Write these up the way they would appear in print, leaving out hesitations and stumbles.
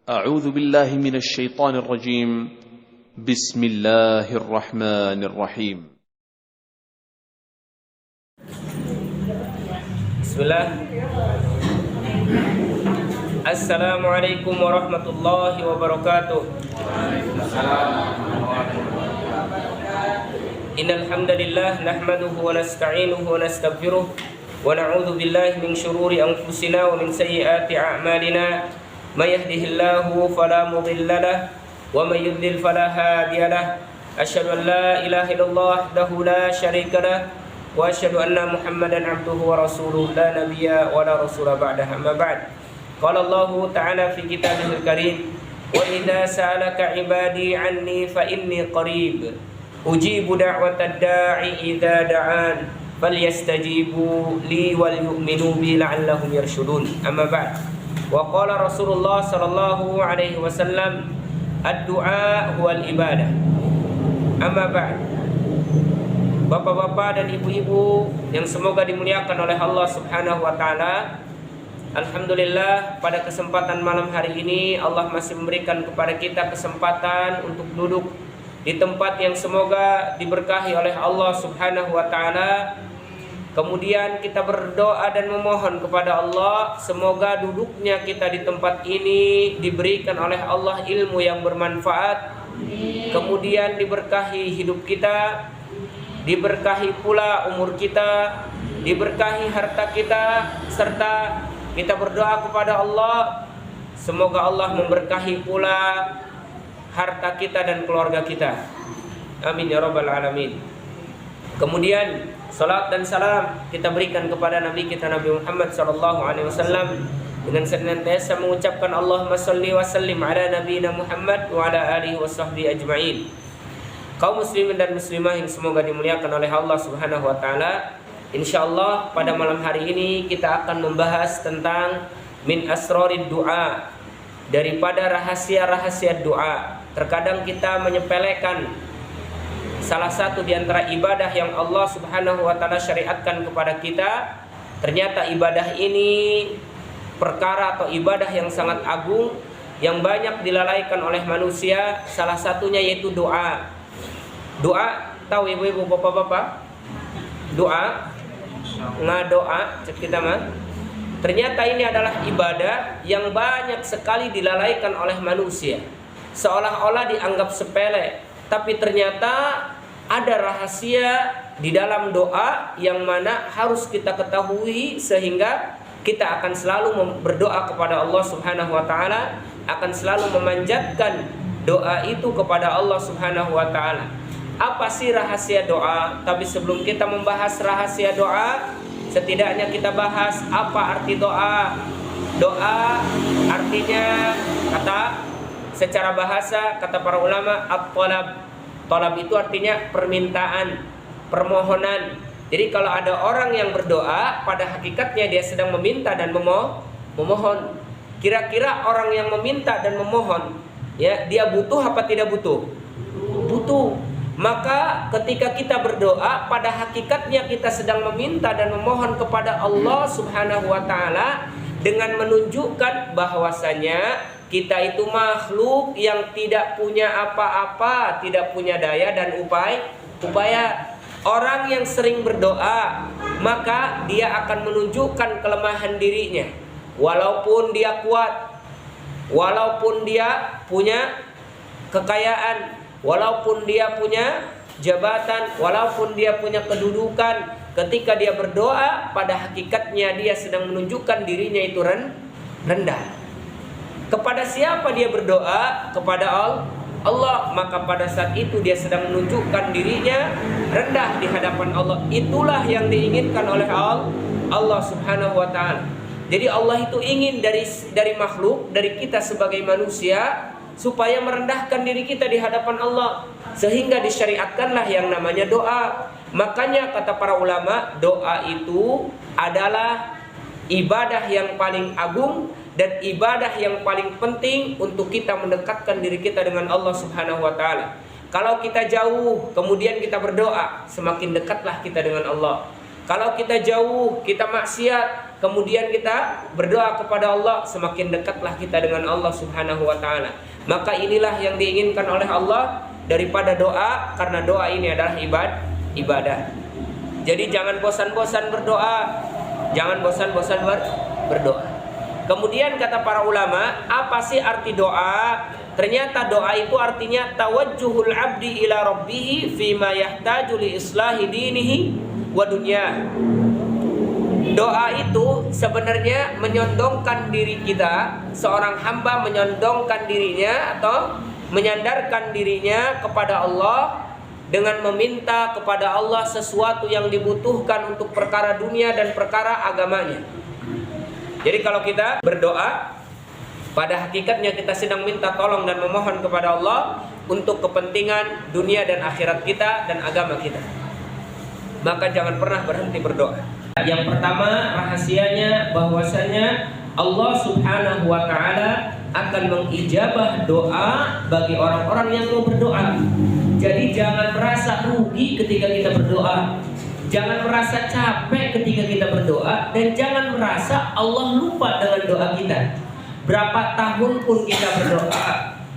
أعوذ بالله من الشيطان الرجيم. بسم الله الرحمن الرحيم. بسم الله. السلام عليكم ورحمة الله وبركاته. إن الحمد لله نحمده ونستعينه ونستغفره ونعوذ بالله من شرور أنفسنا ومن سيئات أعمالنا. من يهده الله فلا مضل له ومن يضلل فلا هادي له. أشهد أن لا إله إلا الله وحده لا شريك له وأشهد أن محمدا عبده ورسوله لا نبي ولا رسول بعده. أما بعد، قال الله تعالى في كتابه الكريم: وإذا سألك عبادي عني فإني قريب أجيب دعوة الداعي إذا دعان فليستجيبوا لي وليؤمنوا بي لعلهم يرشدون. أما بعد، وقال رسول الله صلى الله عليه وسلم: الدعاء هو الإبادة. أما بعد, bapak-bapak dan ibu-ibu yang semoga dimuliakan oleh Allah Subhanahu wa taala, alhamdulillah pada kesempatan malam hari ini Allah masih memberikan kepada kita kesempatan untuk duduk di tempat yang semoga diberkahi oleh Allah Subhanahu wa taala. Kemudian kita berdoa dan memohon kepada Allah semoga duduknya kita di tempat ini diberikan oleh Allah ilmu yang bermanfaat. Kemudian diberkahi hidup kita, diberkahi pula umur kita, diberkahi harta kita, serta kita berdoa kepada Allah semoga Allah memberkahi pula harta kita dan keluarga kita. Amin ya rabbal alamin. Kemudian salat dan salam kita berikan kepada Nabi kita Nabi Muhammad SAW dengan senantiasa mengucapkan Allahumma salli wa sallim ala nabiyina Muhammad wa ala alihi wa sahbihi ajma'in. Kaum muslimin dan muslimah yang semoga dimuliakan oleh Allah Subhanahu wa taala, insyaallah pada malam hari ini kita akan membahas tentang min asrarid du'a, daripada rahasia-rahasia doa. Terkadang kita menyepelekan salah satu di antara ibadah yang Allah Subhanahu wa taala syariatkan kepada kita. Ternyata ibadah ini perkara atau ibadah yang sangat agung yang banyak dilalaikan oleh manusia. Salah satunya yaitu doa. Doa, tahu ibu-ibu bapak-bapak? Doa, ngadoa cek kita mah. Ternyata ini adalah ibadah yang banyak sekali dilalaikan oleh manusia. Seolah-olah dianggap sepele, tapi ternyata ada rahasia di dalam doa yang mana harus kita ketahui sehingga kita akan selalu berdoa kepada Allah Subhanahu wa taala, akan selalu memanjatkan doa itu kepada Allah Subhanahu wa taala. Apa sih rahasia doa? Tapi sebelum kita membahas rahasia doa, setidaknya kita bahas apa arti doa. Doa artinya secara bahasa kata para ulama at-talab. Talab itu artinya permintaan, permohonan. Jadi kalau ada orang yang berdoa, pada hakikatnya dia sedang meminta dan memohon. Kira-kira orang yang meminta dan memohon, ya, dia butuh apa tidak butuh? Butuh. Maka ketika kita berdoa, pada hakikatnya kita sedang meminta dan memohon kepada Allah Subhanahu wa taala dengan menunjukkan bahwasanya kita itu makhluk yang tidak punya apa-apa, tidak punya daya dan upaya. Orang yang sering berdoa, maka dia akan menunjukkan kelemahan dirinya. Walaupun dia kuat, walaupun dia punya kekayaan, walaupun dia punya jabatan, walaupun dia punya kedudukan, ketika dia berdoa, pada hakikatnya dia sedang menunjukkan dirinya itu rendah. Kepada siapa dia berdoa? Kepada Allah. Maka pada saat itu dia sedang menunjukkan dirinya rendah di hadapan Allah. Itulah yang diinginkan oleh Allah Subhanahu wa taala. Jadi Allah itu ingin dari makhluk, dari kita sebagai manusia, supaya merendahkan diri kita di hadapan Allah, sehingga disyariatkanlah yang namanya doa. Makanya kata para ulama, doa itu adalah ibadah yang paling agung dan ibadah yang paling penting untuk kita mendekatkan diri kita dengan Allah Subhanahu wa taala. Kalau kita jauh kemudian kita berdoa, semakin dekatlah kita dengan Allah. Kalau kita jauh, kita maksiat, kemudian kita berdoa kepada Allah, semakin dekatlah kita dengan Allah Subhanahu wa taala. Maka inilah yang diinginkan oleh Allah daripada doa, karena doa ini adalah ibadah. Jadi jangan bosan-bosan berdoa. Jangan bosan-bosan berdoa. Kemudian kata para ulama, apa sih arti doa? Ternyata doa itu artinya tawajjuhul abdi ila rabbih fima yahtaju li islahi dinihi wa dunya. Doa itu sebenarnya menyondongkan diri kita, seorang hamba menyondongkan dirinya atau menyandarkan dirinya kepada Allah dengan meminta kepada Allah sesuatu yang dibutuhkan untuk perkara dunia dan perkara agamanya. Jadi kalau kita berdoa, pada hakikatnya kita sedang minta tolong dan memohon kepada Allah untuk kepentingan dunia dan akhirat kita dan agama kita. Maka jangan pernah berhenti berdoa. Yang pertama rahasianya bahwasanya Allah Subhanahu wa taala akan mengijabah doa bagi orang-orang yang mau berdoa. Jadi jangan merasa rugi ketika kita berdoa, jangan merasa capek ketika kita berdoa, dan jangan merasa Allah lupa dengan doa kita. Berapa tahun pun kita berdoa,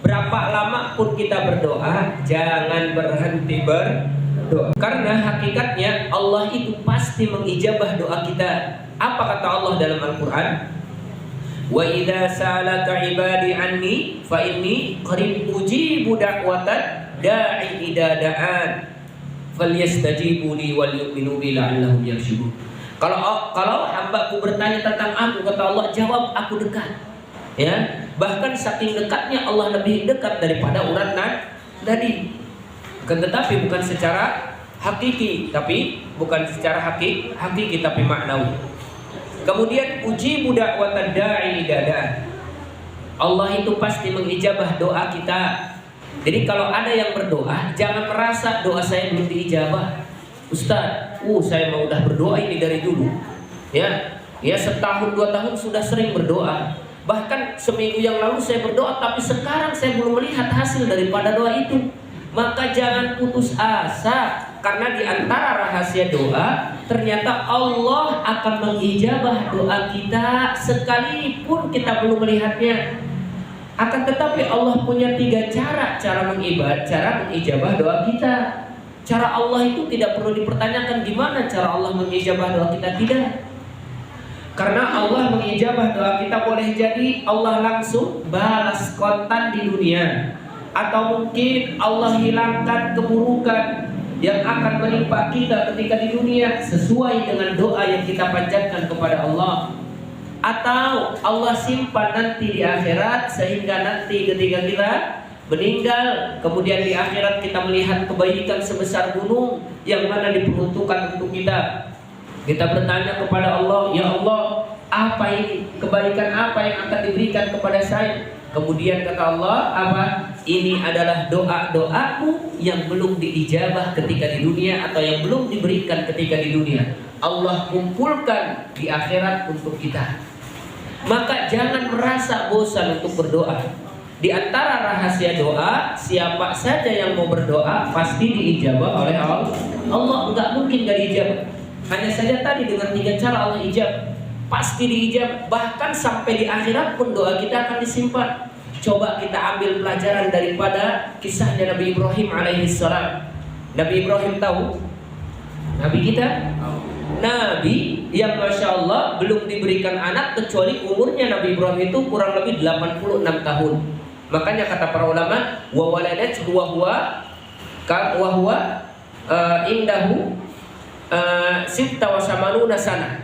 berapa lama pun kita berdoa, jangan berhenti berdoa. Karena hakikatnya Allah itu pasti mengijabah doa kita. Apa kata Allah dalam Al-Quran? Wa idza sa'alaka ibadi anni fa inni qarib ujibu da'watan da'i idza da'an falyastajibu li wal yu'minu bi la'allahum yarshudun. Kalau hambaku bertanya tentang aku, kata Allah, jawab aku dekat. Ya, bahkan saking dekatnya Allah lebih dekat daripada urat nadi. Tetapi bukan secara hakiki, tapi maknawi. Kemudian uji budak watan da'i dada. Allah itu pasti mengijabah doa kita. Jadi kalau ada yang berdoa, jangan merasa doa saya belum diijabah. Ustaz, saya mau udah berdoa ini dari dulu. Ya, setahun 2 tahun sudah sering berdoa. Bahkan seminggu yang lalu saya berdoa, tapi sekarang saya belum melihat hasil daripada doa itu. Maka jangan putus asa, karena di antara rahasia doa ternyata Allah akan mengijabah doa kita sekalipun kita belum melihatnya. Akan tetapi Allah punya 3 cara mengijabah doa kita. Cara Allah itu tidak perlu dipertanyakan gimana cara Allah mengijabah doa kita, tidak. Karena Allah mengijabah doa kita boleh jadi Allah langsung balas kontan di dunia, atau mungkin Allah hilangkan keburukan yang akan menimpa kita ketika di dunia sesuai dengan doa yang kita panjatkan kepada Allah. Atau Allah simpan nanti di akhirat, sehingga nanti ketika kita meninggal, kemudian di akhirat kita melihat kebaikan sebesar gunung yang mana diperuntukkan untuk kita. Kita bertanya kepada Allah, ya Allah, apa ini? Kebaikan apa yang akan diberikan kepada saya? Kemudian kata Allah, apa? Ini adalah doa-doamu yang belum diijabah ketika di dunia, atau yang belum diberikan ketika di dunia. Allah kumpulkan di akhirat untuk kita. Maka jangan merasa bosan untuk berdoa. Di antara rahasia doa, siapa saja yang mau berdoa pasti diijabah oleh Allah. Allah enggak mungkin gak diijabah. Hanya saja tadi dengan 3 cara Allah ijab, pasti diijab. Bahkan sampai di akhirat pun doa kita akan disimpan. Coba kita ambil pelajaran daripada kisahnya Nabi Ibrahim alaihissalam. Nabi Ibrahim tahu? Nabi kita? Nabi yang Masya Allah belum diberikan anak kecuali umurnya Nabi Ibrahim itu kurang lebih 86 tahun. Makanya kata para ulama, wa waladat wa huwa indahu sitta wa samanuna sana.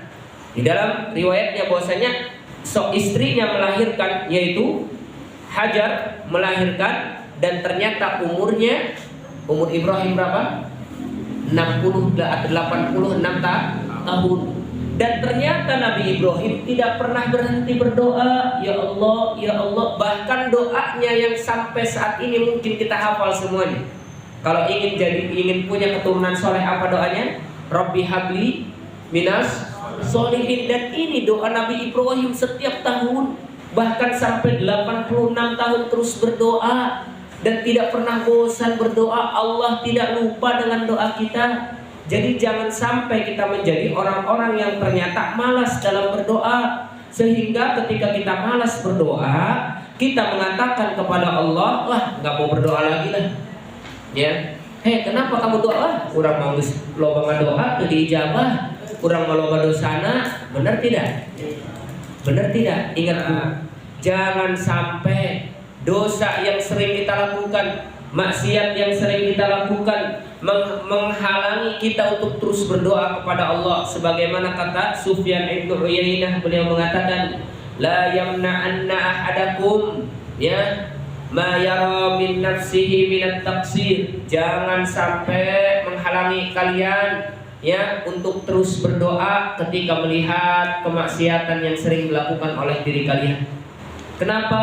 Di dalam riwayatnya bahwasanya istrinya melahirkan, yaitu Hajar melahirkan, dan ternyata umur Ibrahim berapa? 86 tahun. Dan ternyata Nabi Ibrahim tidak pernah berhenti berdoa, ya Allah, ya Allah. Bahkan doanya yang sampai saat ini mungkin kita hafal semuanya. Kalau ingin punya keturunan soleh, apa doanya? Rabbi habli minas solihin. Dan ini doa Nabi Ibrahim setiap tahun, bahkan sampai 86 tahun terus berdoa dan tidak pernah bosan berdoa. Allah tidak lupa dengan doa kita. Jadi jangan sampai kita menjadi orang-orang yang ternyata malas dalam berdoa, sehingga ketika kita malas berdoa, kita mengatakan kepada Allah, wah nggak mau berdoa lagi lah. Ya, kenapa kamu doa? Kurang mau loba doa, tuh diijabah. Kurang mau loba dosana, benar tidak? Benar tidak? Ingat Bu, jangan sampai dosa yang sering kita lakukan, maksiat yang sering kita lakukan menghalangi kita untuk terus berdoa kepada Allah. Sebagaimana kata Sufyan bin Uyainah, beliau mengatakan, la yamna'anna ahadakum ya ma yara min nafsihi minat taqsir. Jangan sampai menghalangi kalian ya untuk terus berdoa ketika melihat kemaksiatan yang sering dilakukan oleh diri kalian. Kenapa?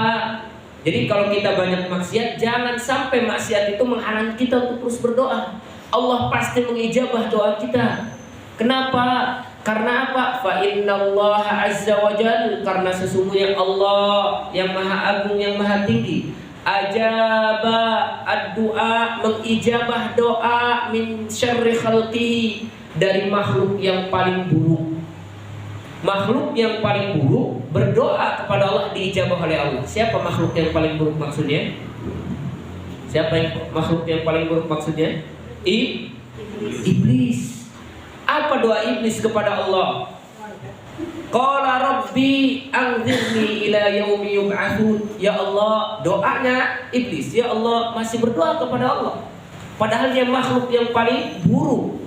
Jadi kalau kita banyak maksiat, jangan sampai maksiat itu menghalangi kita untuk terus berdoa. Allah pasti mengijabah doa kita. Kenapa? Karena apa? Fa innallaha azza wa jalla, karena sesungguhnya Allah yang maha agung, yang maha tinggi, ajaba ad-du'a, mengijabah doa, min syarri khalqihi, dari makhluk yang paling buruk. Makhluk yang paling buruk berdoa kepada Allah diijabah oleh Allah. Siapa makhluk yang paling buruk maksudnya? Siapa yang makhluk yang paling buruk maksudnya? Iblis. Apa doa iblis kepada Allah? Qala rabbi anzirni ila yaumi yub'atsun. Ya Allah, doanya iblis, ya Allah masih berdoa kepada Allah. Padahal dia makhluk yang paling buruk.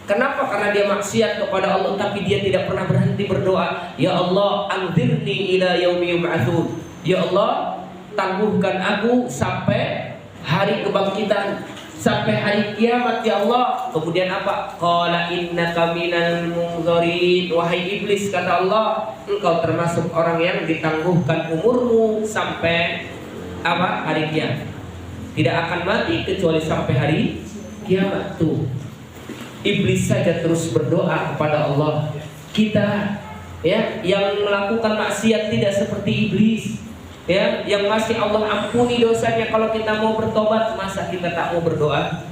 Kenapa? Karena dia maksiat kepada Allah, tapi dia tidak pernah berhenti berdoa. Ya Allah, anzirni ila yaumi yub'atsun. Ya Allah, tangguhkan aku sampai hari kebangkitan, sampai hari kiamat ya Allah. Kemudian apa? Qala innaka minal munzirin. Wahai iblis, kata Allah, engkau termasuk orang yang ditangguhkan umurmu sampai apa? Hari kiamat. Tidak akan mati kecuali sampai hari kiamat. Tuh, iblis saja terus berdoa kepada Allah. Kita ya yang melakukan maksiat tidak seperti iblis, ya, yang masih Allah ampuni dosanya kalau kita mau bertobat. Masa kita tak mau berdoa?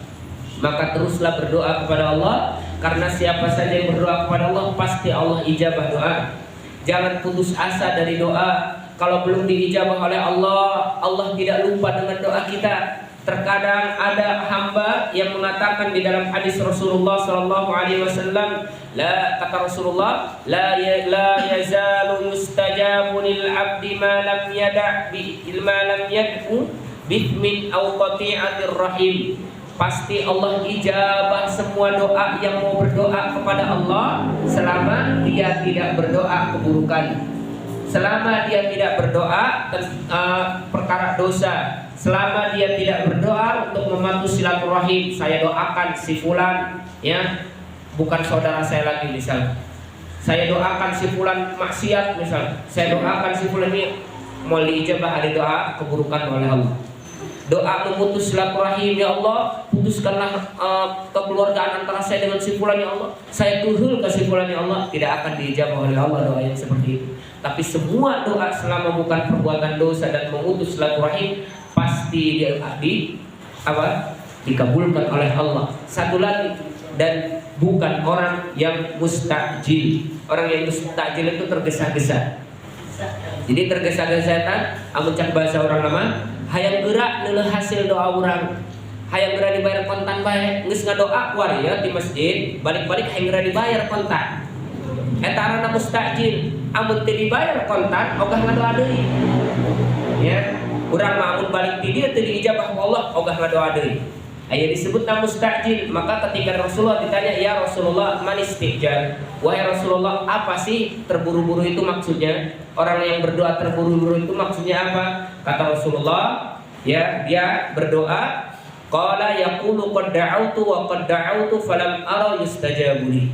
Maka teruslah berdoa kepada Allah, karena siapa saja yang berdoa kepada Allah pasti Allah ijabah doa. Jangan putus asa dari doa. Kalau belum diijabah oleh Allah, Allah tidak lupa dengan doa kita. Terkadang ada hamba yang mengatakan di dalam hadis Rasulullah SAW, kata Rasulullah, la yazalu yustajabu lil abdi ma lam yad'u bithmin aw qati'atir rahim. Pasti Allah ijabah semua doa yang mau berdoa kepada Allah selama dia tidak berdoa keburukan, selama dia tidak berdoa perkara dosa, selama dia tidak berdoa untuk memutus silaturahim. Saya doakan si fulan, ya, bukan saudara saya lagi misal. Saya doakan si fulan maksiat misal. Saya doakan si fulan ini mau diijabah hari doa keburukan oleh Allah. Doa memutus silaturahim, ya Allah, putuskanlah kekeluargaan antara saya dengan si fulan ya Allah. Saya tuhul ke si fulan ya Allah. Tidak akan diijabah oleh Allah doa yang seperti itu. Tapi semua doa selama bukan perbuatan dosa dan memutus silaturahim pasti dikabulkan oleh Allah. Satu lagi, dan bukan orang yang mustajil. Orang yang mustajil itu tergesa-gesa. Jadi tergesa-gesa, amuncak bahasa orang lama, hayang gerak neuleuh hasil doa orang. Hayang gerak dibayar kontan bae, geus ngadoa kuari ya di masjid, balik-balik hayang gerak dibayar kontan. Eta aranna mustajil. Amun teu dibayar kontan, ogah ngadoa deui. Ya, urang mah amun balik ti dieu teu diijabah ku Allah, ogah ngadoa deui. Aya disebutna mustajil. Maka ketika Rasulullah ditanya, ya Rasulullah, man istijal? Wahai Rasulullah, apa sih terburu-buru itu maksudnya? Orang yang berdoa terburu-buru itu maksudnya apa? Kata Rasulullah, ya, dia berdoa, qala yaqulu qad da'autu wa qad da'autu falam ara yustajabu li.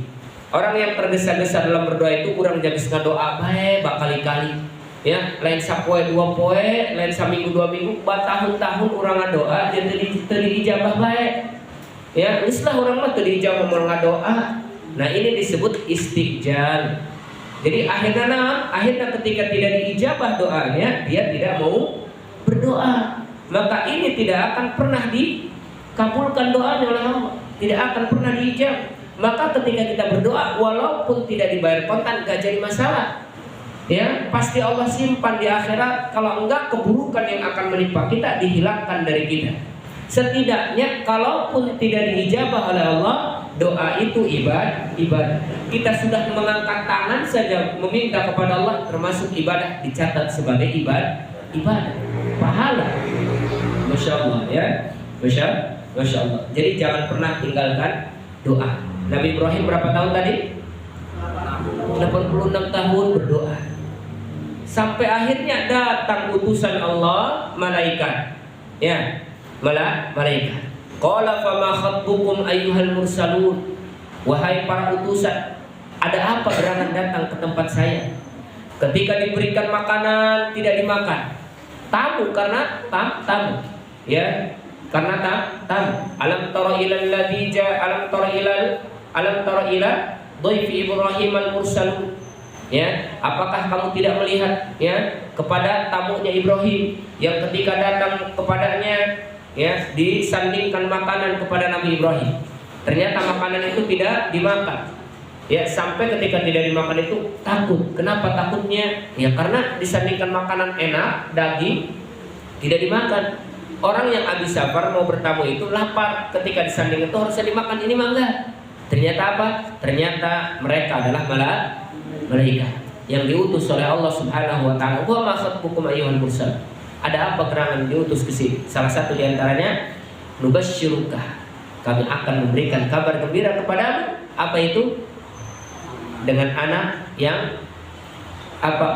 Orang yang tergesa-gesa dalam berdoa itu kurang jaga ngadoa bae bakali-kali. Ya, lain sapoe 2 poe, lain saminggu 2 minggu, tahun-tahun urang ngadoa dia teu diijabah bae. Ya, geus lah urang mah teu diijabah moal ngadoa. Nah, ini disebut istijal. Jadi akhirnya ketika tidak diijabah doanya, dia tidak mau berdoa. Maka ini tidak akan pernah dikabulkan doanya oleh Allah. Tidak akan pernah diijabah. Maka ketika kita berdoa, walaupun tidak dibayar kontan, gak jadi masalah. Ya, pasti Allah simpan di akhirat. Kalau enggak, keburukan yang akan menimpa kita dihilangkan dari kita. Setidaknya kalaupun tidak diijabah oleh Allah, doa itu ibadah. Kita sudah mengangkat tangan saja meminta kepada Allah, termasuk ibadah, dicatat sebagai ibadah, pahala. Masya Allah ya, Masya Allah. Jadi jangan pernah tinggalkan doa. Nabi Ibrahim berapa tahun tadi? 86 tahun berdoa. Sampai akhirnya datang utusan Allah, malaikat. Ya, malaikat. Qala fama khatbukum ayyuhal mursalun. Wahai para utusan, ada apa gerangan datang ke tempat saya? Ketika diberikan makanan tidak dimakan. Tamu karena tamu. Ya, karena tamu. Alam tara ilal ladzi alam tara ila dhaifi Ibrahim al-mursalun. Ya, apakah kamu tidak melihat ya kepada tamunya Ibrahim yang ketika datang kepadanya ya disandingkan makanan kepada Nabi Ibrahim. Ternyata makanan itu tidak dimakan. Ya, sampai ketika tidak dimakan itu takut. Kenapa takutnya? Ya karena disandingkan makanan enak, daging tidak dimakan. Orang yang habis safar mau bertamu itu lapar, ketika disanding itu harusnya dimakan, ini mah enggak. Ternyata apa? Ternyata mereka adalah malaikat yang diutus oleh Allah Subhanahu wa taala. Wa ma khatbukum ayyuhal mursal. Ada apa gerangan diutus ke sini? Salah satu di antaranya nubasyiruka. Kami akan memberikan kabar gembira kepadamu. Apa itu? Dengan anak yang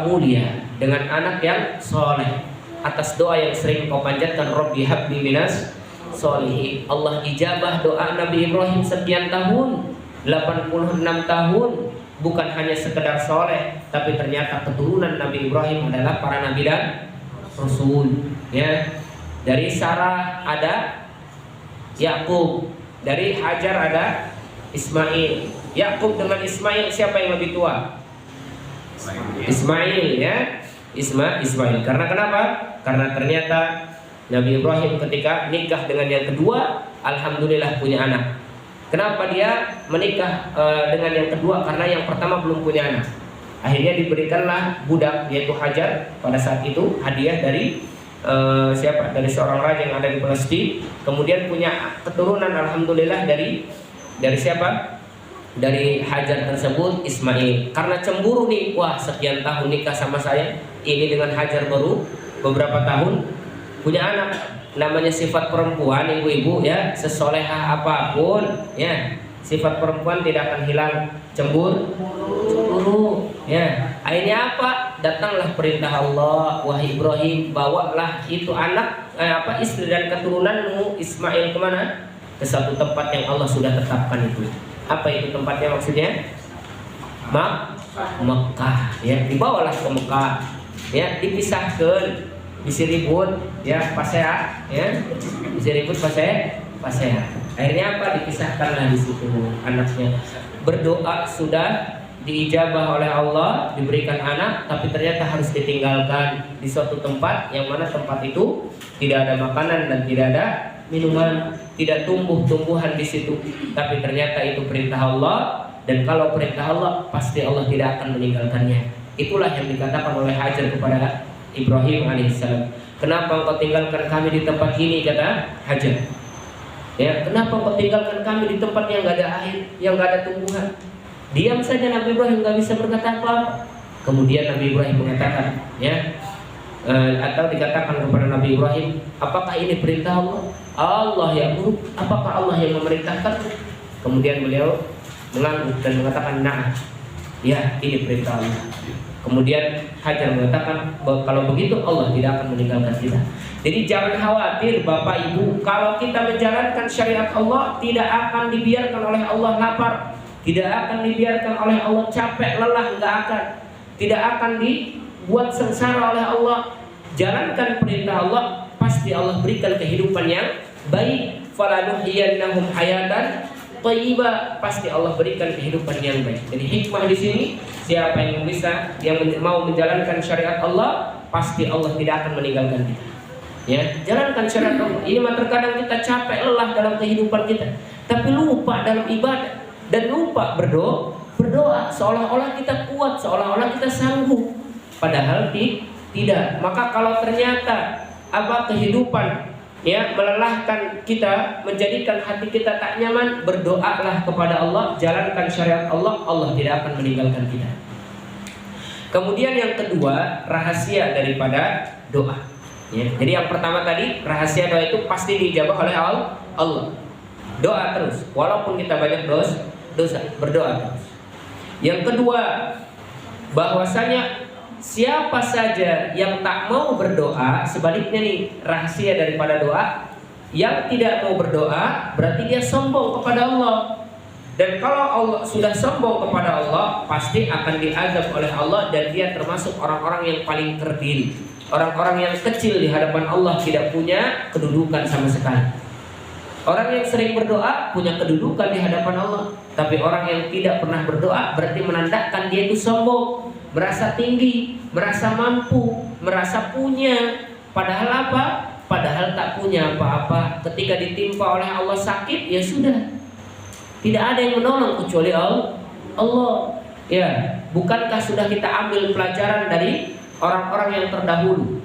mulia, dengan anak yang soleh. Atas doa yang sering kau panjatkan, Rabbi habli minas solihin. Allah ijabah doa Nabi Ibrahim sekian tahun, 86 tahun. Bukan hanya sekedar soleh, tapi ternyata keturunan Nabi Ibrahim adalah para nabi dan rasul. Ya, dari Sarah ada Yakub, dari Hajar ada Ismail. Yakub dengan Ismail siapa yang lebih tua? Ismail ya, Ismail. Karena kenapa? Karena ternyata Nabi Ibrahim ketika nikah dengan yang kedua, alhamdulillah punya anak. Kenapa dia menikah dengan yang kedua? Karena yang pertama belum punya anak. Akhirnya diberikanlah budak yaitu Hajar pada saat itu hadiah dari dari seorang raja yang ada di Palestina. Kemudian punya keturunan alhamdulillah dari siapa? Dari Hajar tersebut Ismail. Karena cemburu nih, wah sekian tahun nikah sama saya, ini dengan Hajar baru beberapa tahun punya anak. Namanya sifat perempuan ibu-ibu ya, sesolehah apapun ya, sifat perempuan tidak akan hilang cemburu ya. Akhirnya apa? Datanglah perintah Allah, wahai Ibrahim, bawalah itu anak istri dan keturunanmu Ismail kemana? Ke satu tempat yang Allah sudah tetapkan itu. Apa itu tempatnya maksudnya? Mekah ya, dibawalah ke Mekah ya, dipisahkan. Bisa ribut ya pasea ya, bisa ribut pasea. Akhirnya apa? Dipisahkanlah di situ anaknya. Berdoa sudah diijabah oleh Allah, diberikan anak, tapi ternyata harus ditinggalkan di suatu tempat yang mana tempat itu tidak ada makanan dan tidak ada minuman, tidak tumbuh-tumbuhan di situ. Tapi ternyata itu perintah Allah, dan kalau perintah Allah pasti Allah tidak akan meninggalkannya. Itulah yang dikatakan oleh Hajar kepada Ibrahim alaihissalam. Kenapa engkau tinggalkan kami di tempat ini, kata Hajar. Ya, kenapa engkau tinggalkan kami di tempat yang enggak ada air, yang enggak ada tumbuhan? Diam saja Nabi Ibrahim, enggak bisa berkata apa-apa. Kemudian Nabi Ibrahim mengatakan, ya, atau dikatakan kepada Nabi Ibrahim, apakah ini perintah Allah? Allah yang buruk, apakah Allah yang memerintahkan? Kemudian beliau mengangguk dan mengatakan, nah, ya ini perintah Allah. Kemudian Hajar mengatakan bahwa kalau begitu Allah tidak akan meninggalkan kita. Jadi jangan khawatir Bapak Ibu, kalau kita menjalankan syariat Allah tidak akan dibiarkan oleh Allah lapar, tidak akan dibiarkan oleh Allah capek, lelah, enggak akan. Tidak akan dibuat sengsara oleh Allah. Jalankan perintah Allah, pasti Allah berikan kehidupan yang baik. Falanuhyiyannahum hayatan thayyibah, pasti Allah berikan kehidupan yang baik. Jadi hikmah di sini, siapa yang bisa, yang mau menjalankan syariat Allah, pasti Allah tidak akan meninggalkan kita. Ya, jalankan syariat Allah. Ini mah terkadang kita capek, lelah dalam kehidupan kita, tapi lupa dalam ibadah. dan lupa berdoa seolah-olah kita kuat, seolah-olah kita sanggup, padahal tidak. Maka kalau ternyata kehidupan melelahkan kita, menjadikan hati kita tak nyaman, berdoalah kepada Allah, jalankan syariat Allah, Allah tidak akan meninggalkan kita. Kemudian yang kedua, rahasia daripada doa. Jadi yang pertama tadi, rahasia doa itu pasti dijawab oleh Allah. Doa terus, walaupun kita banyak dosa, berdoa terus. Yang kedua, bahwasanya siapa saja yang tak mau berdoa, sebaliknya nih rahasia daripada doa, yang tidak mau berdoa berarti dia sombong kepada Allah. Dan kalau Allah sudah sombong kepada Allah, pasti akan diazab oleh Allah, dan dia termasuk orang-orang yang paling kerdil, orang-orang yang kecil di hadapan Allah, tidak punya kedudukan sama sekali. Orang yang sering berdoa punya kedudukan di hadapan Allah, tapi orang yang tidak pernah berdoa berarti menandakan dia itu sombong, merasa tinggi, merasa mampu, merasa punya, padahal apa? Padahal tak punya apa-apa. Ketika ditimpa oleh Allah sakit, ya sudah, tidak ada yang menolong kecuali Allah. Ya, bukankah sudah kita ambil pelajaran dari orang-orang yang terdahulu?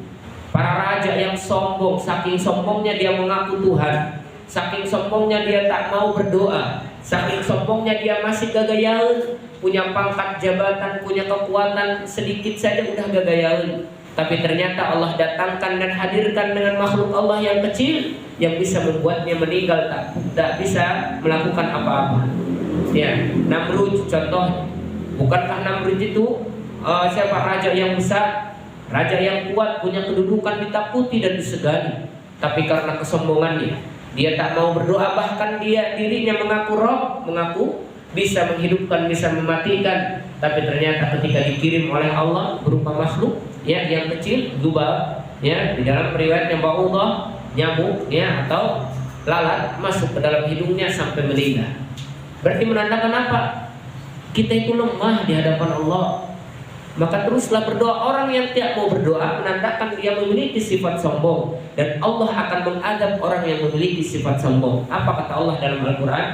Para raja yang sombong, saking sombongnya dia mengaku Tuhan, saking sombongnya dia tak mau berdoa, saking sombongnya dia masih gagayaun, punya pangkat jabatan, punya kekuatan sedikit saja udah gagayaun. Tapi ternyata Allah datangkan dan hadirkan dengan makhluk Allah yang kecil, yang bisa membuatnya meninggal, tak bisa melakukan apa-apa. Ya, Namrud contoh. Bukankah Namrud itu siapa raja yang besar, raja yang kuat, punya kedudukan, ditakuti dan disegani. Tapi karena kesombongannya, dia tak mau berdoa, bahkan dirinya mengaku Rob, mengaku bisa menghidupkan, bisa mematikan. Tapi ternyata ketika dikirim oleh Allah berupa makhluk yang kecil, dzubab, di dalam riwayat yang ba'udah, nyamuk atau lalat masuk ke dalam hidungnya sampai meninggal. Berarti menandakan apa? Kita itu lemah di hadapan Allah. Maka teruslah berdoa. Orang yang tidak mau berdoa menandakan dia memiliki sifat sombong, dan Allah akan mengadab orang yang memiliki sifat sombong. Apa kata Allah dalam Al-Quran?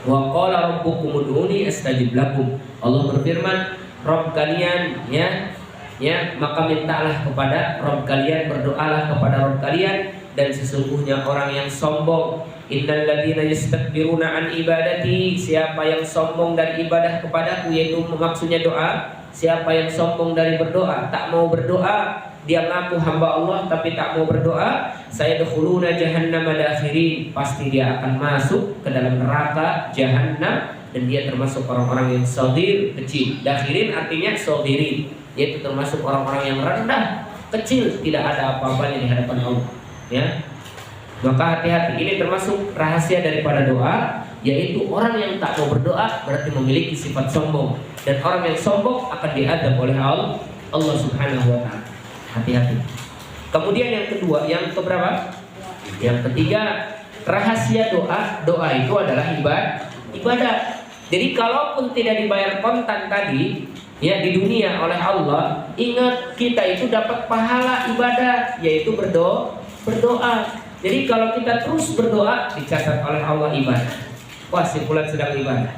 Wa qala rabbukum ud'uni astajib lakum. Allah berfirman, Rabb kalian maka mintalah kepada Rabb kalian, berdoalah kepada Rabb kalian, dan sesungguhnya orang yang sombong, innal ladzina yastakbiruna an ibadati, siapa yang sombong dari ibadah kepadaku, yaitu maksudnya doa. Siapa yang sombong dari berdoa, tak mau berdoa, dia ngaku hamba Allah tapi tak mau berdoa, sayadkhuluna jahannama dakhirin, pasti dia akan masuk ke dalam neraka Jahannam, dan dia termasuk orang-orang yang shaghir, kecil. Dakhirin artinya shaghirin, yaitu termasuk orang-orang yang rendah, kecil, tidak ada apa-apanya di hadapan Allah. Maka hati-hati, ini termasuk rahasia daripada doa, yaitu orang yang tak mau berdoa berarti memiliki sifat sombong, dan orang yang sombong akan diadab oleh Allah Subhanahu wa ta'ala. Hati-hati. Kemudian yang kedua, yang keberapa? Yang ketiga, rahasia doa itu adalah ibadah. Jadi kalaupun tidak dibayar kontan tadi di dunia oleh Allah, ingat kita itu dapat pahala ibadah, yaitu berdoa. Jadi kalau kita terus berdoa, dicatat oleh Allah ibadah. Wah, si fulan sedang ibadah.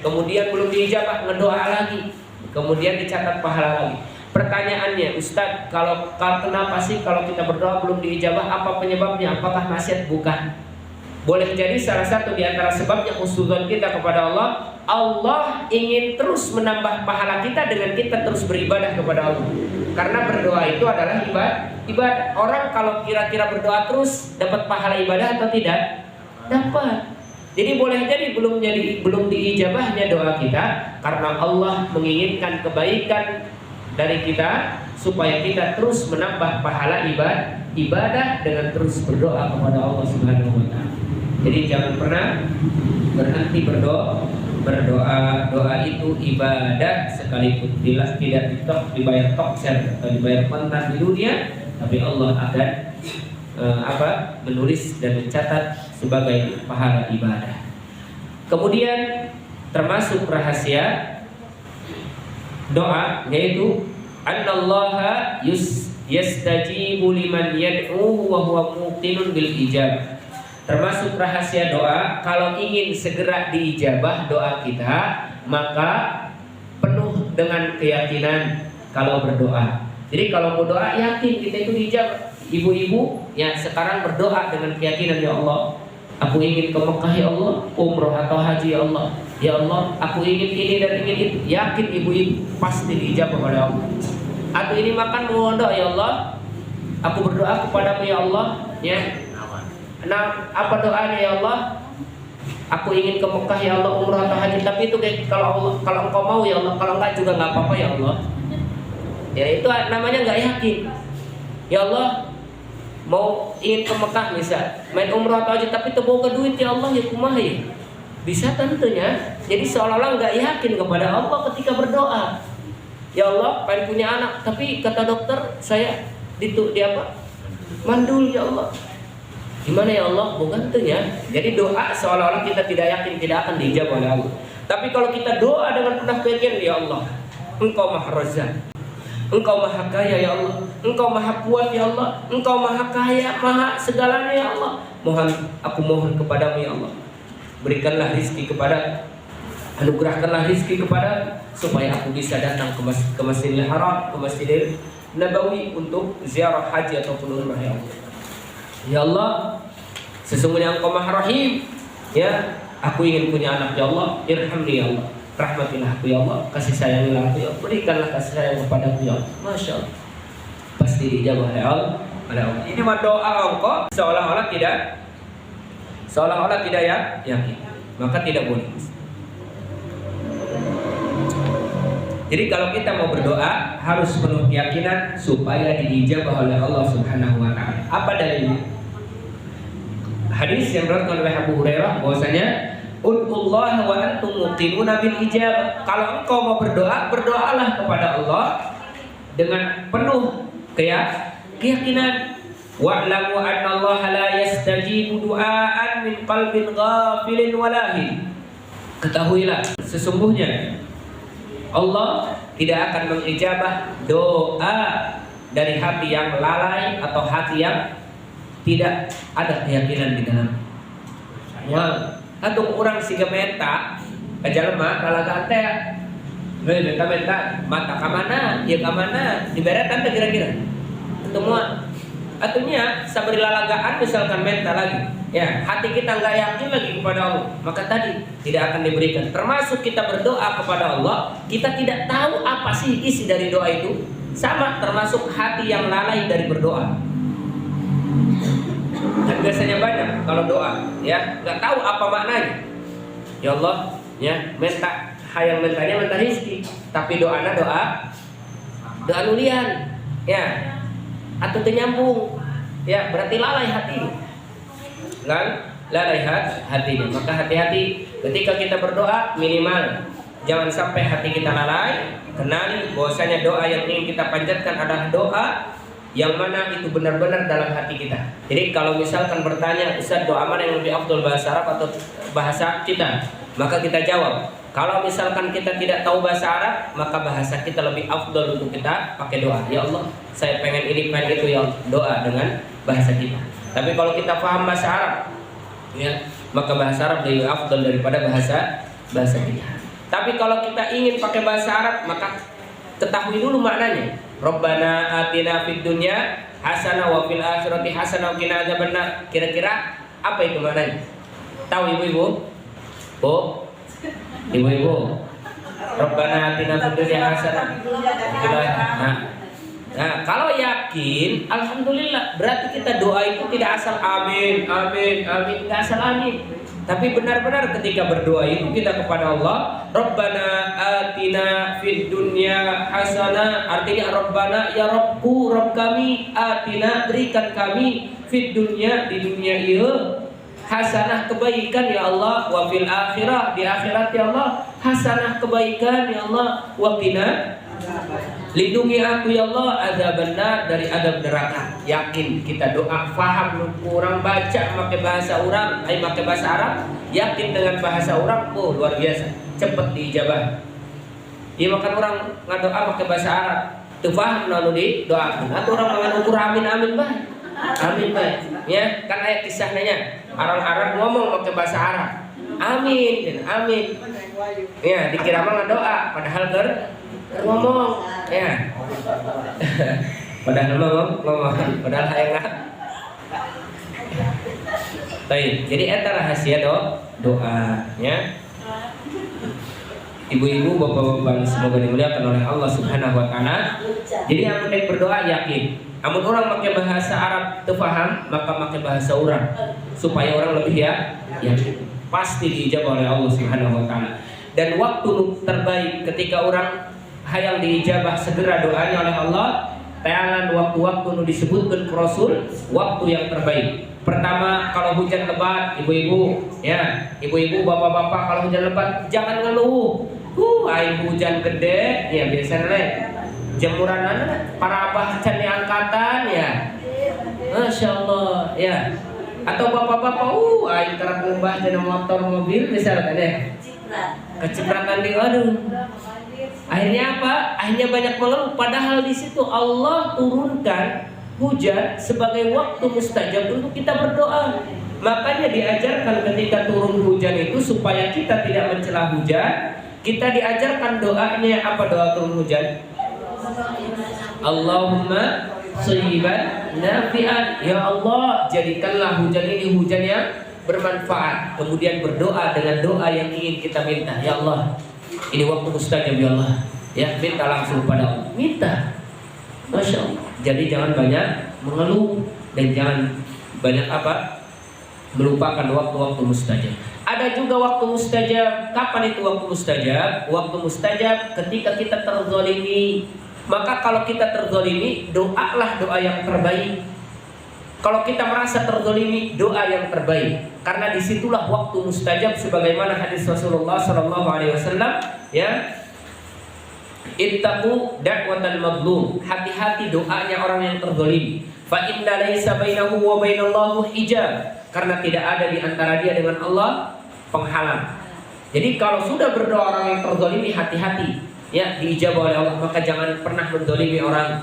Kemudian belum diijabah, ngedoa lagi. Kemudian dicatat pahala lagi. Pertanyaannya, Ustadz, kenapa sih kalau kita berdoa belum diijabah? Apa penyebabnya? Apakah maksiat? Bukan. Boleh jadi salah satu di antara sebabnya husnuzon kita kepada Allah. Allah ingin terus menambah pahala kita dengan kita terus beribadah kepada Allah. Karena berdoa itu adalah ibadah. Orang kalau kira-kira berdoa terus dapat pahala ibadah atau tidak? Dapat. Jadi boleh jadi belum diijabahnya doa kita karena Allah menginginkan kebaikan dari kita supaya kita terus menambah pahala ibadah dengan terus berdoa kepada Allah Subhanahu wa ta'ala. Jadi jangan pernah berhenti berdoa. Doa itu ibadah, sekalipun tidak dibayar tokser atau dibayar kontan di dunia, tapi Allah akan menulis dan mencatat sebagai pahala ibadah. Kemudian termasuk rahasia doa, yaitu annallaha yastajibu liman yad'uhu wa huwa muqinun bil ijabah. termasuk rahasia doa, kalau ingin segera diijabah doa kita, maka penuh dengan keyakinan kalau berdoa. Jadi kalau mau doa yakin kita itu diijabah. Ibu-ibu ya sekarang berdoa dengan keyakinan, ya Allah, aku ingin ke Mekah ya Allah, umroh atau haji ya Allah. Ya Allah, aku ingin ini dan ingin itu. Yakin ibu-ibu pasti diijabah oleh Allah. Atau ini makan mau doa, ya Allah, aku berdoa kepadamu ya Allah, ya. Nah, apa doanya ya Allah? Aku ingin ke Mekah ya Allah, umroh atau haji. Tapi itu kayak kalau engkau mau ya Allah, kalau enggak juga enggak apa-apa ya Allah. Ya itu namanya enggak yakin. Ya Allah, mau ingin ke Mekah misal, main umroh atau haji, tapi itu bawa duit ya Allah, ya kumaha ya? Bisa tentunya. Jadi seolah-olah enggak yakin kepada Allah ketika berdoa. Ya Allah, pengen punya anak, tapi kata dokter saya mandul ya Allah. Gimana ya Allah? Bukan tentunya. Jadi doa seolah-olah kita tidak yakin tidak akan dijawab oleh Allah. Tapi kalau kita doa dengan penuh keyakinan, ya Allah, Engkau Maha Razzaq, Engkau Maha Kaya ya Allah, Engkau Maha Kuat ya Allah, Engkau Maha Kaya, Maha segalanya ya Allah. Aku mohon kepadamu ya Allah, berikanlah rizki kepada, anugerahkanlah rizki kepada, supaya aku bisa datang ke Masjidil Haram, ke Masjidil Nabawi untuk ziarah haji ataupun umrah ya Allah. Ya Allah, sesungguhnya Engkau Maha Rahim. Ya, aku ingin punya anak ya Allah, irhamni ya Allah, rahmatilah aku ya Allah, kasih sayangilah aku ya Allah, berikanlah kasih sayang kepadaku ya Allah. Masya Allah, pasti dijawab oleh Allah. Ini mah doa engkau seolah-olah tidak yakin, maka tidak boleh. Jadi kalau kita mau berdoa harus penuh keyakinan supaya diijabah oleh Allah Subhanahu wa taala. Apa dalilnya? Hadis yang diriwayatkan oleh Abu Hurairah bahwasanya ud'ullaha wa antum muqinuna bil ijabah. Kalau engkau mau berdoa, berdoalah kepada Allah dengan penuh keyakinan. Wa'lamu anna Allah la yastajibu du'aan min qalbin ghafilin walahin. Ketahuilah sesungguhnya Allah tidak akan mengijabah doa dari hati yang lalai atau hati yang tidak ada keyakinan di dalam. Wah, atau orang siga menta, kajalma kalaga teh, menta mata kamana, ya kamana, diberetan teh kira-kira. Semua, atunya sabari lalagaan misalkan menta lagi, ya hati kita nggak yakin lagi kepada Allah, maka tadi tidak akan diberikan. Termasuk kita berdoa kepada Allah, kita tidak tahu apa sih isi dari doa itu, sama termasuk hati yang lalai dari berdoa. Dan biasanya banyak kalau doa, ya nggak tahu apa maknanya. Ya Allah, ya minta hayang mintanya minta rezeki, tapi doana doa nulian, ya atau ternyambung, ya berarti lalai hati, kan? Lalai hatinya. Maka hati-hati ketika kita berdoa, minimal jangan sampai hati kita lalai. Kenali bahwasanya doa yang ingin kita panjatkan adalah doa yang mana itu benar-benar dalam hati kita. Jadi kalau misalkan bertanya, Ustaz, doa mana yang lebih afdal, bahasa Arab atau bahasa kita? Maka kita jawab, kalau misalkan kita tidak tahu bahasa Arab, maka bahasa kita lebih afdal untuk kita pakai doa. Ya Allah, saya pengen ini, pengen itu, ya doa dengan bahasa kita. Tapi kalau kita paham bahasa Arab, ya, maka bahasa Arab lebih afdal daripada bahasa kita. Tapi kalau kita ingin pakai bahasa Arab, maka ketahui dulu maknanya. Rabbana atina fid dunya hasanah wa fil akhirati hasanah wa qina adzabannar. Kira-kira apa itu maknanya? Tahu ibu-ibu? Bu? Ibu-ibu. Rabbana atina fid dunya hasanah. Nah, kalau yakin, alhamdulillah, berarti kita doa itu tidak asal amin, amin, amin, enggak asal amin. Tapi benar-benar ketika berdoa itu kita kepada Allah, Rabbana atina fid dunya hasanah, artinya Rabbana ya Rabbku, Rabb kami, atina berikan kami fid dunya di dunia ini hasanah kebaikan ya Allah, wa fil akhirah di akhirat ya Allah hasanah kebaikan ya Allah, wa qina lindungi aku ya Allah adzabannar dari adab neraka. Yakin kita doa faham orang baca pakai bahasa orang, pakai bahasa Arab, yakin dengan bahasa orang, oh luar biasa, cepat diijabah. Iya makan orang ngadoa pakai bahasa Arab, teu paham naon di doa. Atuh orang mangan ukur amin amin bae. Amin baik. Ya, kan ayat kisahnya. Orang Arab ngomong pakai bahasa Arab. Amin dan amin. Ya, dikira mah doa, padahal ngomong. Ya. Padahal ngomong, padahal hayang. Baik, jadi eta rahasia doa ya. Ibu-ibu, bapak-bapak semoga dimuliakan oleh Allah Subhanahu wa taala. Jadi amun rek berdoa yakin. Amun orang pakai bahasa Arab teu paham, maka pakai bahasa orang supaya orang lebih yakin. Pasti diijabah oleh Allah Subhanahu wa taala. Dan waktu terbaik ketika orang hayang diijabah segera doanya oleh Allah, tayangan waktu-waktu nu disebutkan ke Rasul, waktu yang terbaik. Pertama, kalau hujan lebat, ibu-ibu, ya, ibu-ibu, bapak-bapak, kalau hujan lebat jangan ngeluh. Air hujan gede, ya biasanya jemuran para abah can angkatan, ya, masya Allah, ya. Atau bapak-bapak, air kerak ngubah jadi motor mobil, misalkan ya, kecipratan di, aduh. Akhirnya apa? Akhirnya banyak mengeluh. Padahal di situ Allah turunkan hujan sebagai waktu mustajab untuk kita berdoa. Makanya diajarkan ketika turun hujan itu supaya kita tidak mencela hujan. Kita diajarkan doanya. Apa doa turun hujan? Allahumma shayyiban nafi'an. Ya Allah, jadikanlah hujan ini hujan yang bermanfaat. Kemudian berdoa dengan doa yang ingin kita minta. Ya Allah, ini waktu mustajab ya Allah. Ya, minta langsung pada Allah. Minta. Masya Allah. Jadi jangan banyak mengeluh dan jangan banyak apa? Melupakan waktu-waktu mustajab. Ada juga waktu mustajab. Kapan itu waktu mustajab? Waktu mustajab ketika kita terzalimi. Maka kalau kita terzalimi, doalah doa yang terbaik. Kalau kita merasa terzalimi, doa yang terbaik. Karena disitulah waktu mustajab sebagaimana hadis Rasulullah SAW, ya. Ittaqu da'watal mazlum. Hati-hati doanya orang yang terzalimi. Fa inna laisa bainahu wa bainallahu hijab. Karena tidak ada di antara dia dengan Allah penghalang. Jadi kalau sudah berdoa orang yang terzalimi, hati-hati, ya, diijabah oleh Allah. Maka jangan pernah menzalimi orang.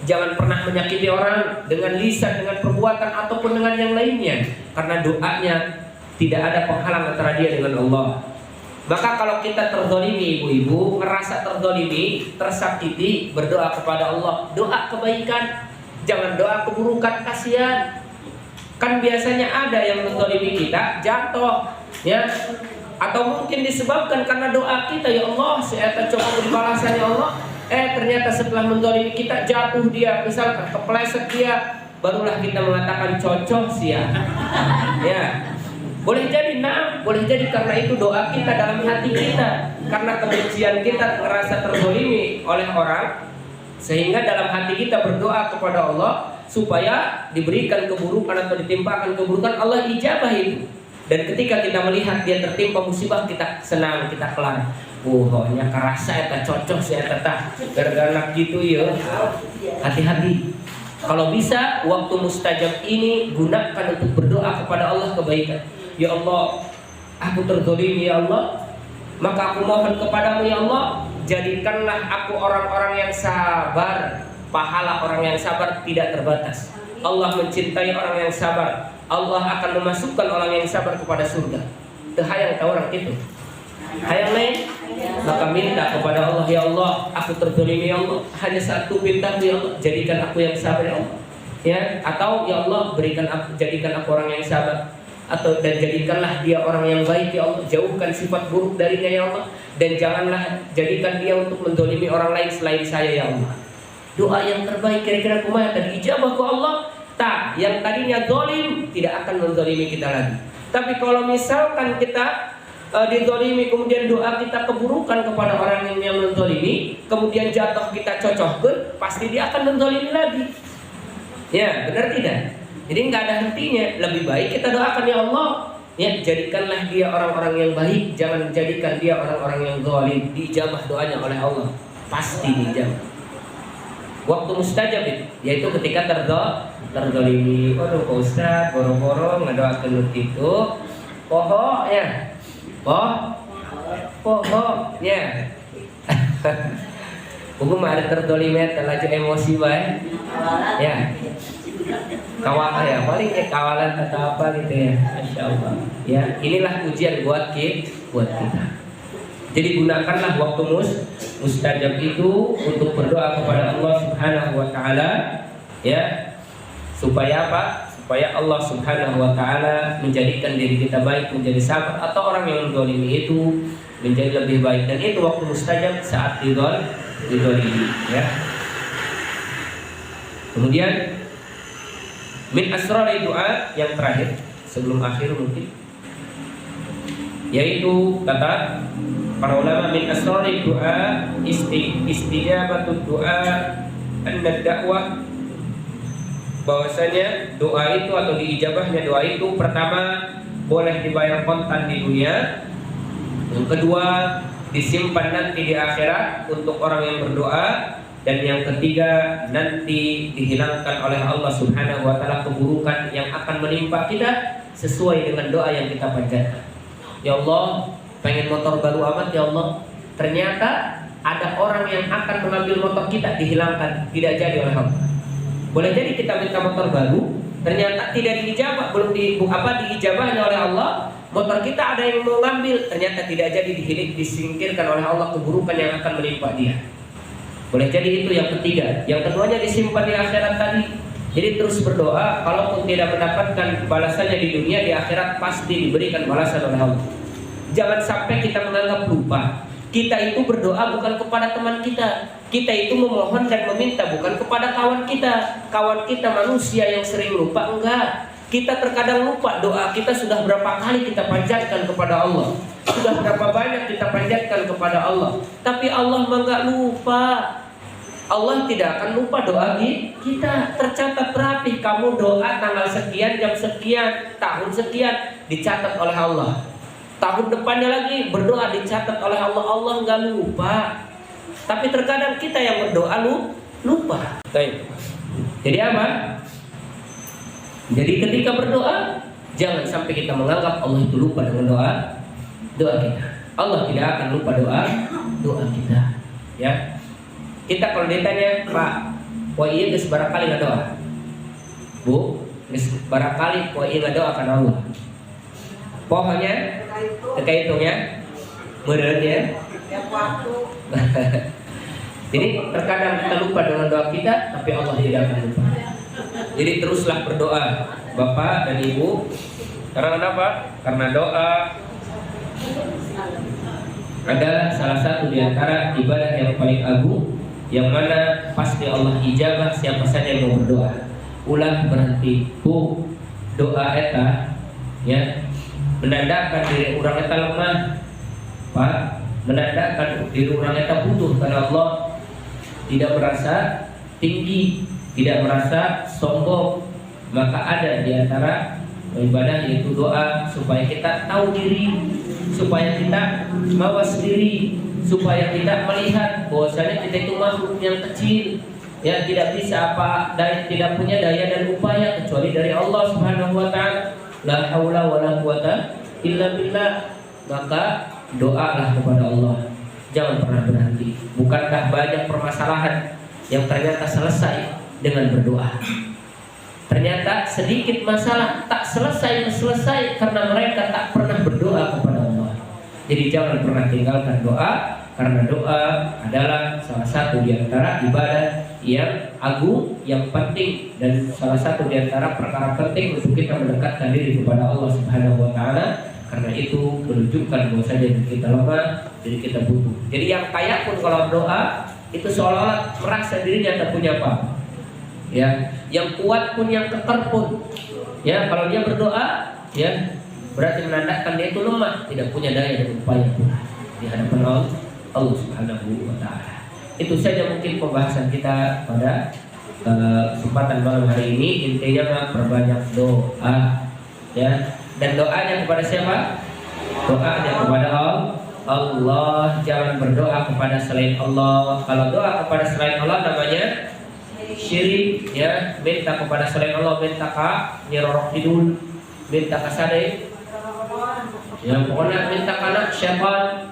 Jangan pernah menyakiti orang dengan lisan, dengan perbuatan ataupun dengan yang lainnya. Karena doanya tidak ada penghalang antara dia dengan Allah. Maka kalau kita terzalimi, ibu-ibu, ngerasa terzalimi, tersakiti, berdoa kepada Allah. Doa kebaikan, jangan doa keburukan, kasihan. Kan biasanya ada yang menzalimi kita jatuh, ya, atau mungkin disebabkan karena doa kita, ya Allah, saya coba beri balasan ya Allah. Ternyata setelah menzalimi kita jatuh dia, misalkan kepleset dia, barulah kita mengatakan cocok sih ya. Ya, boleh jadi boleh jadi karena itu doa kita dalam hati kita, karena kebencian kita merasa terzalimi oleh orang, sehingga dalam hati kita berdoa kepada Allah supaya diberikan keburukan atau ditimpakan keburukan, Allah ijabah itu. Dan ketika kita melihat dia tertimpa musibah, kita senang, kita kelar. Pokoknya kerasa eta cocok sih eta tah. Gara-gara gitu ya. Hati-hati. Kalau bisa waktu mustajab ini gunakan untuk berdoa kepada Allah kebaikan. Ya Allah, aku terzalimi ya Allah. Maka aku mohon kepadamu ya Allah, jadikanlah aku orang-orang yang sabar. Pahala orang yang sabar tidak terbatas. Allah mencintai orang yang sabar. Allah akan memasukkan orang yang sabar kepada surga. Teu hayang tahu orang itu. Hayang lain, maka minta kepada Allah, ya Allah, aku terzalimi ya Allah. Hanya satu minta ya Allah, jadikan aku yang sabar ya Allah. Ya, atau ya Allah, jadikan aku orang yang sabar. Atau dan jadikanlah dia orang yang baik ya Allah. Jauhkan sifat buruk darinya ya Allah. Dan janganlah jadikan dia untuk menzalimi orang lain selain saya ya Allah. Doa yang terbaik kira-kira kumaha tadi ijabah ke Allah. Tak, yang tadinya zalim tidak akan menzalimi kita lagi. Tapi kalau misalkan kita dizalimi kemudian doa kita keburukan kepada orang yang menzalimi, kemudian jatuh kita cocokkan, pasti dia akan menzalimi lagi. Ya, benar tidak? Jadi nggak ada hentinya. Lebih baik kita doakan ya Allah, ya jadikanlah dia orang-orang yang baik, jangan jadikan dia orang-orang yang zalim. Diijabah doanya oleh Allah, pasti diijabah. Waktu mustajab itu, yaitu ketika terzalimi. Waduh Pak Ustaz, boro-boro ngedoakeun itu, poho ya, poho ya. Hukum ada terzalimi, terlalu emosi bae, ya. Kawalan ya, paling kayak kawalan atau apa gitu ya. Masya Allah. Ya, inilah ujian buat kita. Jadi gunakanlah waktu mustajab itu untuk berdoa kepada Allah Subhanahu wa taala, ya. Supaya apa? Supaya Allah Subhanahu wa taala menjadikan diri kita baik, menjadi sahabat, atau orang yang menzalimi itu menjadi lebih baik. Dan itu waktu mustajab saat dizalimi, ya. Kemudian min asrari doa yang terakhir sebelum akhir mungkin, yaitu kata para ulama, min asrari doa istijabatud doa anna dakwah, bahwasanya doa itu atau diijabahnya doa itu pertama boleh dibayar kontan di dunia, yang kedua disimpan nanti di akhirat untuk orang yang berdoa, dan yang ketiga nanti dihilangkan oleh Allah Subhanahu wa taala keburukan yang akan menimpa kita sesuai dengan doa yang kita panjatkan. Ya Allah, pengen motor baru amat ya Allah. Ternyata ada orang yang akan mengambil motor kita, dihilangkan, tidak jadi oleh Allah. Boleh jadi kita minta motor baru, ternyata tidak diijabah, belum diijabahnya oleh Allah. Motor kita ada yang mau ngambil, ternyata tidak jadi, disingkirkan oleh Allah keburukan yang akan menimpa dia. Boleh jadi itu yang ketiga. Yang keduanya disimpan di akhirat tadi. Jadi terus berdoa, kalaupun tidak mendapatkan balasannya di dunia, di akhirat pasti diberikan balasan oleh Allah. Jangan sampai kita menganggap lupa. Kita itu berdoa bukan kepada teman kita. Kita itu memohon dan meminta bukan kepada kawan kita. Kawan kita manusia yang sering lupa, enggak. Kita terkadang lupa doa kita sudah berapa kali kita panjatkan kepada Allah. Sudah berapa banyak kita panjatkan kepada Allah. Tapi Allah enggak lupa. Allah tidak akan lupa doa kita. Tercatat rapi, kamu doa tanggal sekian, jam sekian, tahun sekian, dicatat oleh Allah. Tahun depannya lagi berdoa, dicatat oleh Allah. Allah enggak lupa. Tapi terkadang kita yang berdoa lupa. Baik. Jadi apa? Jadi ketika berdoa, jangan sampai kita menganggap Allah itu lupa dengan doa kita. Allah tidak akan lupa doa kita. Ya. Kita kalau ditanya, Pak, wah iya geus barakali ngadoa. Bu, geus barakali wah iya ngadoa kana Allah. Pohonnya teka hitungnya meureun ya. Jadi terkadang kita lupa dengan doa kita, tapi Allah tidak akan lupa. Jadi teruslah berdoa, Bapak dan Ibu. Karena apa? Karena doa adalah salah satu di antara ibadah yang paling agung, yang mana pasti Allah ijabah siapa saja yang mau berdoa. Ulah berhenti, Bu, doa eta ya menandakan diri orang eta lemah, Pak, menandakan diri orang eta butuh karena Allah, tidak merasa tinggi, tidak merasa sombong. Maka ada di antara ibadah yaitu doa, supaya kita tahu diri, supaya kita mawas diri, supaya kita melihat bahwasanya kita itu makhluk yang kecil, ya tidak bisa tidak punya daya dan upaya kecuali dari Allah Subhanahu wa taala. La haula wala quwata illa billah. Maka doalah kepada Allah. Jangan pernah berhenti. Bukankah banyak permasalahan yang ternyata selesai dengan berdoa? Ternyata sedikit masalah tak selesai karena mereka tak pernah berdoa kepada Allah. Jadi jangan pernah tinggalkan doa, karena doa adalah salah satu di antara ibadah yang agung, yang penting, dan salah satu di antara perkara penting untuk kita mendekatkan diri kepada Allah Subhanahu wa taala. Karena itu menunjukkan bahwasanya diri kita lemah, diri kita butuh. Jadi yang kaya pun kalau doa itu seolah-olah merasa dirinya tak punya apa. Ya, yang kuat pun, yang kekar pun, ya kalau dia berdoa, ya berarti menandakan dia itu lemah, tidak punya daya dan upaya pun di hadapan Allah Subhanahu wa taala. Itu saja mungkin pembahasan kita pada kesempatan malam hari ini. Intinya perbanyak doa, ya. Dan doanya kepada siapa? Doanya kepada Allah. Jangan berdoa kepada selain Allah. Kalau doa kepada selain Allah namanya syirik, ya. Minta kepada selain Allah, minta ka nyerorok hidul, minta ka sade, ya pokoknya minta kana syaitan,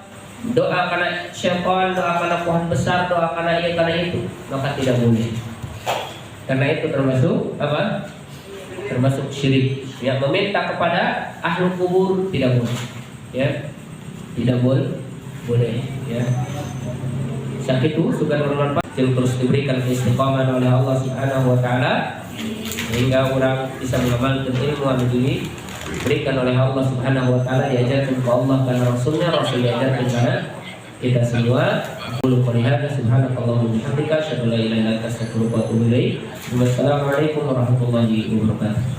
doa kana syaitan, doa kana pohon besar, doa kana ini kana itu, maka tidak boleh. Karena itu termasuk apa? Termasuk syirik. Ya, meminta kepada ahlu kubur tidak boleh. Ya, tidak boleh. Ya. Sakit itu sudah bermanfaat, terus diberikan istiqamah oleh Allah Subhanahu Wa Taala sehingga orang bisa mengamalkan ilmu yang diberikan oleh Allah Subhanahu Wa Taala, diajarkan ke Allah karena Rasulnya, Rasul diajarkan karena kita semua. Qul qulihada subhanakallahumma wa bihamdika asyhadu an la ilaha illa anta astaghfiruka wa atubu ilaik. Wassalamualaikum warahmatullahi wabarakatuh.